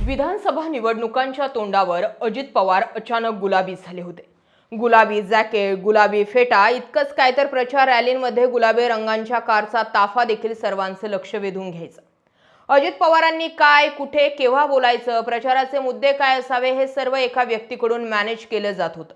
विधानसभा निवडणुकांच्या तोंडावर अजित पवार अचानक गुलाबी झाले होते। गुलाबी जॅकेट, गुलाबी फेटा इतकंच काय तर प्रचार रॅलींमध्ये गुलाबी रंगांच्या कारचा ताफा देखील सर्वांचं लक्ष वेधून घ्यायचा। अजित पवारांनी काय, कुठे, केव्हा बोलायचं, प्रचाराचे मुद्दे काय असावे हे सर्व एका व्यक्तीकडून मॅनेज केलं जात होतं।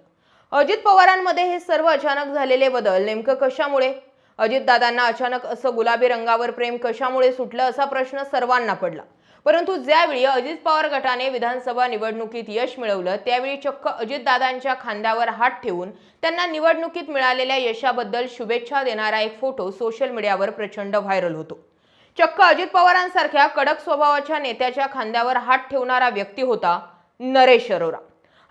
अजित पवारांमध्ये हे सर्व अचानक झालेले बदल नेमकं कशामुळे? अजितदादांना अचानक असं गुलाबी रंगावर प्रेम कशामुळे सुटलं असा प्रश्न सर्वांना पडला। परंतु ज्यावेळी अजित पवार गटाने विधानसभा निवडणुकीत यश मिळवलं त्यावेळी चक्क अजितदादांच्या खांद्यावर हात ठेवून त्यांना निवडणुकीत मिळालेल्या यशाबद्दल शुभेच्छा देणारा एक फोटो सोशल मीडियावर प्रचंड व्हायरल होतो। चक्क अजित पवारांसारख्या कडक स्वभावाच्या नेत्याच्या खांद्यावर हात ठेवणारा व्यक्ती होता नरेश अरोरा।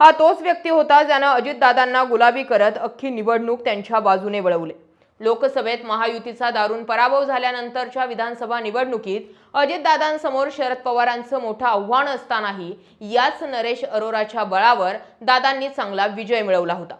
हा तोच व्यक्ती होता ज्यानं अजितदादांना गुलाबी करत अख्खी निवडणूक त्यांच्या बाजूने वळवली। लोकसभेत महायुतीचा दारुण पराभव झाल्यानंतरच्या विधानसभा निवडणुकीत अजितदादांसमोर शरद पवारांचं मोठं आव्हान असतानाही याच नरेश अरोराच्या बळावर दादांनी चांगला विजय मिळवला होता।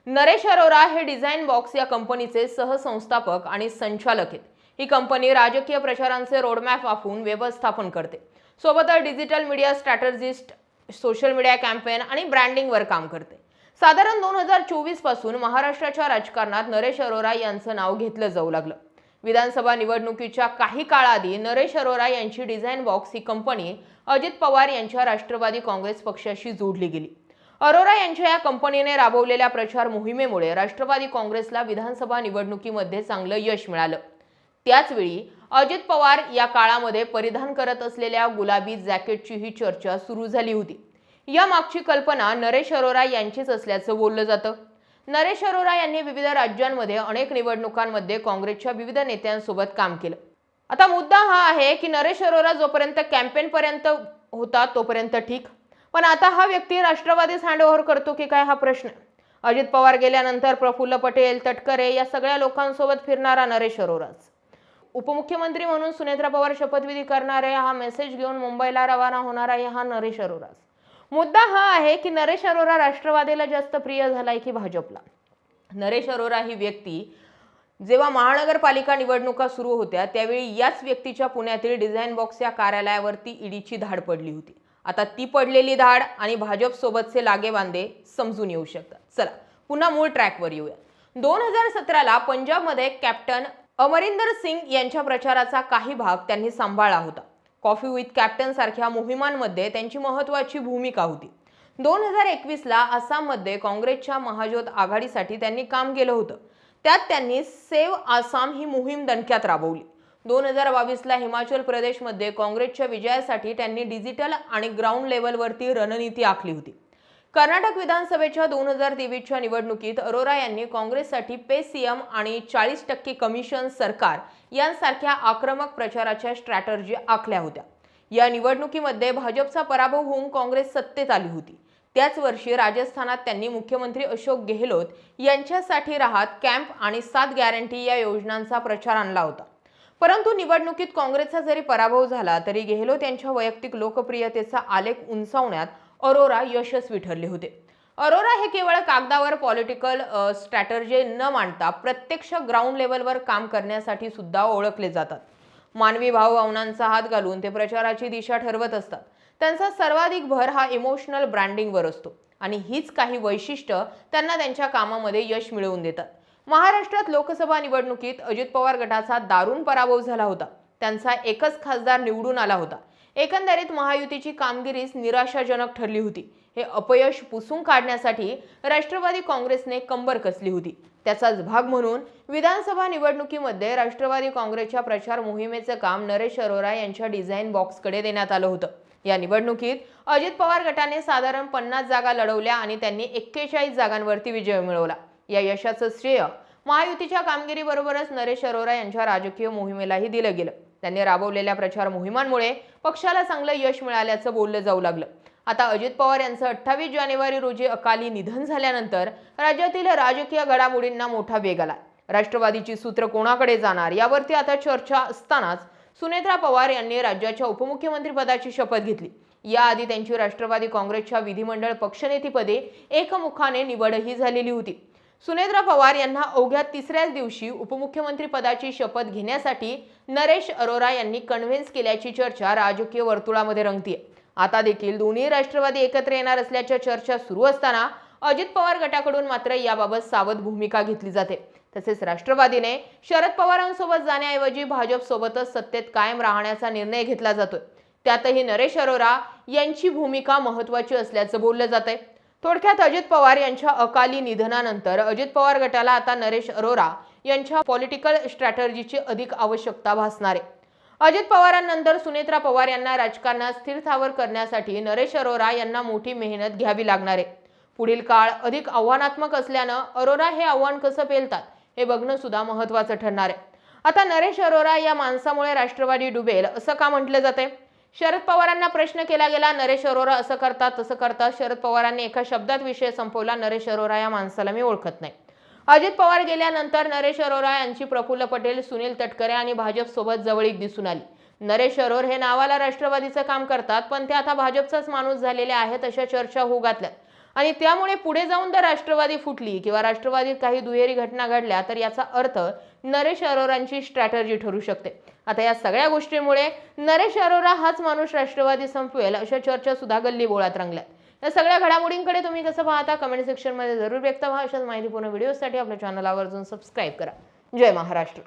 नरेश अरोरा हे डिझाइन बॉक्स या कंपनीचे सहसंस्थापक आणि संचालक आहेत। ही कंपनी राजकीय प्रचारांचे रोडमॅप आखून व्यवस्थापन करते, सोबतच digital media strategist, social media campaign आणि ब्रँडिंगवर काम करते। साधारण 2024 पासून महाराष्ट्राच्या राजकारणात नरेश अरोरा यांचं नाव घेतलं जाऊ लागलं। विधानसभा निवडणुकीच्या काही काळाआधी नरेश अरोरा यांची डिझाइन बॉक्स ही कंपनी अजित पवार यांच्या राष्ट्रवादी काँग्रेस पक्षाशी जोडली गेली। अरोरा यांच्या या कंपनीने राबवलेल्या प्रचार मोहिमेमुळे राष्ट्रवादी काँग्रेसला विधानसभा निवडणुकीमध्ये चांगलं यश मिळालं। त्याचवेळी अजित पवार या काळामध्ये परिधान करत असलेल्या गुलाबी जॅकेटची ही चर्चा सुरू झाली होती। या मागची कल्पना नरेश अरोरा यांचीच असल्याचं बोललं जातं। नरेश अरोरा यांनी विविध राज्यांमध्ये अनेक निवडणुकांमध्ये काँग्रेसच्या विविध नेत्यांसोबत काम केलं। आता मुद्दा हा आहे की नरेश अरोरा जोपर्यंत कॅम्पेन पर्यंत होता तोपर्यंत ठीक, पण आता हा व्यक्ती राष्ट्रवादीच हँडओव्हर करतो की काय हा प्रश्न। अजित पवार गेल्यानंतर प्रफुल्ल पटेल, तटकरे या सगळ्या लोकांसोबत फिरणारा नरेश अरोराच। उपमुख्यमंत्री म्हणून सुनेत्रा पवार शपथविधी करणारे, हा मेसेज घेऊन मुंबईला रवाना होणारा हा नरेश अरोराच। मुद्दा हा आहे की नरेश अरोरा राष्ट्रवादीला जास्त प्रिय झालाय की भाजपला। नरेश अरोरा ही व्यक्ती जेव्हा महानगरपालिका निवडणुका सुरू होत्या त्यावेळी याच व्यक्तीच्या पुण्यातील डिझाइन बॉक्स या कार्यालयावरती ईडीची धाड पडली होती। आता ती पडलेली धाड आणि भाजप सोबतचे लागेबांधे समजून येऊ शकतात। चला पुन्हा मूळ ट्रॅकवर येऊया। 2017ला पंजाबमध्ये कॅप्टन अमरिंदर सिंग यांच्या प्रचाराचा काही भाग त्यांनी सांभाळला होता। कॉफी विथ कॅप्टन सारख्या मोहिमांमध्ये त्यांची महत्त्वाची भूमिका होती। 2021ला आसाममध्ये काँग्रेसच्या महाजोत आघाडीसाठी त्यांनी काम केलं होतं। त्यात त्यांनी सेव्ह आसाम ही मोहीम दणक्यात राबवली। 2022ला हिमाचल प्रदेशमध्ये काँग्रेसच्या विजयासाठी त्यांनी डिजिटल आणि ग्राउंड लेवलवरती रणनीती आखली होती। कर्नाटक विधानसभेच्या 2023च्या निवडणुकीत अरोरा यांनी काँग्रेससाठी पे सीएम आणि 40% कमिशन सरकार यांसारख्या आक्रमक प्रचाराच्या स्ट्रॅटर्जी आखल्या होत्या। या निवडणुकीमध्ये भाजपचा पराभव होऊन काँग्रेस सत्तेत आली होती। त्याच वर्षी राजस्थानात त्यांनी मुख्यमंत्री अशोक गेहलोत यांच्यासाठी राहत कॅम्प आणि 7 गॅरंटी या योजनांचा प्रचार आणला होता। परंतु निवडणुकीत काँग्रेसचा जरी पराभव झाला तरी गेहलोत यांच्या वैयक्तिक लोकप्रियतेचा आलेख उंचावण्यात अरोरा यशस्वी ठरले होते। अरोरा हे केवळ कागदावर पॉलिटिकल स्ट्रॅटर्जी न मांडता प्रत्यक्ष ग्राउंड लेवलवर काम करण्यासाठी सुद्धा ओळखले जातात। मानवी भावभावनांचा हात घालून ते प्रचाराची दिशा ठरवत असतात। त्यांचा सर्वाधिक भर हा इमोशनल ब्रँडिंगवर असतो आणि हीच काही वैशिष्ट्य त्यांना त्यांच्या कामामध्ये यश मिळवून देतात। महाराष्ट्रात लोकसभा निवडणुकीत अजित पवार गटाचा दारुण पराभव झाला होता। त्यांचा एकच खासदार निवडून आला होता। एकंदरीत महायुतीची कामगिरीच निराशाजनक ठरली होती। हे अपयश पुसून काढण्यासाठी राष्ट्रवादी काँग्रेसने कंबर कसली होती। त्याचाच भाग म्हणून विधानसभा निवडणुकीमध्ये राष्ट्रवादी काँग्रेसच्या प्रचार मोहिमेचे काम नरेश अरोरा यांच्या डिझाइन बॉक्सकडे देण्यात आलं होतं। या निवडणुकीत अजित पवार गटाने साधारण 50 जागा लढवल्या आणि त्यांनी 41 जागांवरती विजय मिळवला। या यशाचं श्रेय महायुतीच्या कामगिरीबरोबरच नरेश अरोरा यांच्या राजकीय मोहिमेलाही दिलं गेलं। त्यांनी राबवलेल्या प्रचार मोहिमांमुळे पक्षाला चांगलं यश मिळाल्याचं बोललं जाऊ लागलं। आता अजित पवार यांचं 28 जानेवारी रोजी अकाली निधन झाल्यानंतर राज्यातील राजकीय घडामोडींना मोठा वेग आला। राष्ट्रवादीची सूत्र कोणाकडे जाणार यावरती आता चर्चा असतानाच सुनेत्रा पवार यांनी राज्याच्या उपमुख्यमंत्री पदाची शपथ घेतली। याआधी त्यांची राष्ट्रवादी काँग्रेसच्या विधिमंडळ पक्षनेतेपदी एकमुखाने निवडही झालेली होती। सुनेत्रा पवार यांना अवघ्या तिसऱ्याच दिवशी उपमुख्यमंत्री पदाची शपथ घेण्यासाठी नरेश अरोरा यांनी कन्व्हिन्स केल्याची चर्चा राजकीय वर्तुळामध्ये रंगतीये। आता देखील दोन्ही राष्ट्रवादी एकत्र येणार असल्याच्या चर्चा सुरू असताना अजित पवार गटाकडून मात्र याबाबत सावध भूमिका घेतली जाते। तसेच राष्ट्रवादीने शरद पवारांसोबत जाण्याऐवजी भाजप सोबतच सत्तेत कायम राहण्याचा निर्णय घेतला जातोय। त्यातही नरेश अरोरा यांची भूमिका महत्त्वाची असल्याचं बोललं जातंय। थोडक्यात अजित पवार यांच्या अकाली निधनानंतर अजित पवार गटाला आता नरेश अरोरा यांच्या पॉलिटिकल स्ट्रॅटर्जीची अधिक आवश्यकता भासणार आहे। अजित पवारांनंतर सुनेत्रा पवार यांना राजकारणात स्थिरस्थावर करण्यासाठी नरेश अरोरा यांना मोठी मेहनत घ्यावी लागणार आहे। पुढील काळ अधिक आव्हानात्मक असल्यानं अरोरा हे आव्हान कसं पेलतात हे बघणं सुद्धा महत्त्वाचं ठरणार आहे। आता नरेश अरोरा या माणसामुळे राष्ट्रवादी डुबेल असं का म्हटलं जाते? शरद पवारांना प्रश्न केला गेला, नरेश अरोरा असं करतात तसं करतात। शरद पवारांनी एका शब्दात विषय संपवला, नरेश अरोरा या माणसाला मी ओळखत नाही। अजित पवार गेल्यानंतर नरेश अरोरा यांची प्रफुल्ल पटेल, सुनील तटकरे आणि भाजप सोबत जवळीक दिसून आली। नरेश अरोरा हे नावाला राष्ट्रवादीचं काम करतात, पण ते आता भाजपचाच माणूस झालेले आहेत अशा चर्चा होऊ घातल्यात। आणि त्यामुळे पुढे जाऊन जर राष्ट्रवादी फुटली किंवा राष्ट्रवादीत काही दुहेरी घटना घडल्या तर याचा अर्थ नरेश अरोरांची स्ट्रॅटर्जी ठरू शकते। आता या सगळ्या गोष्टींमुळे नरेश अरोरा हाच माणूस राष्ट्रवादी संपवेल अशा चर्चा सुद्धा गल्लीबोळात रंगल्यात। या सगळ्या घडामोडींकडे तुम्ही कसं पाहता कमेंट सेक्शन मध्ये जरूर व्यक्त व्हा। अशाच माहितीपूर्ण व्हिडिओसाठी आपल्या चॅनलला आवर्जून सबस्क्राईब करा। जय महाराष्ट्र।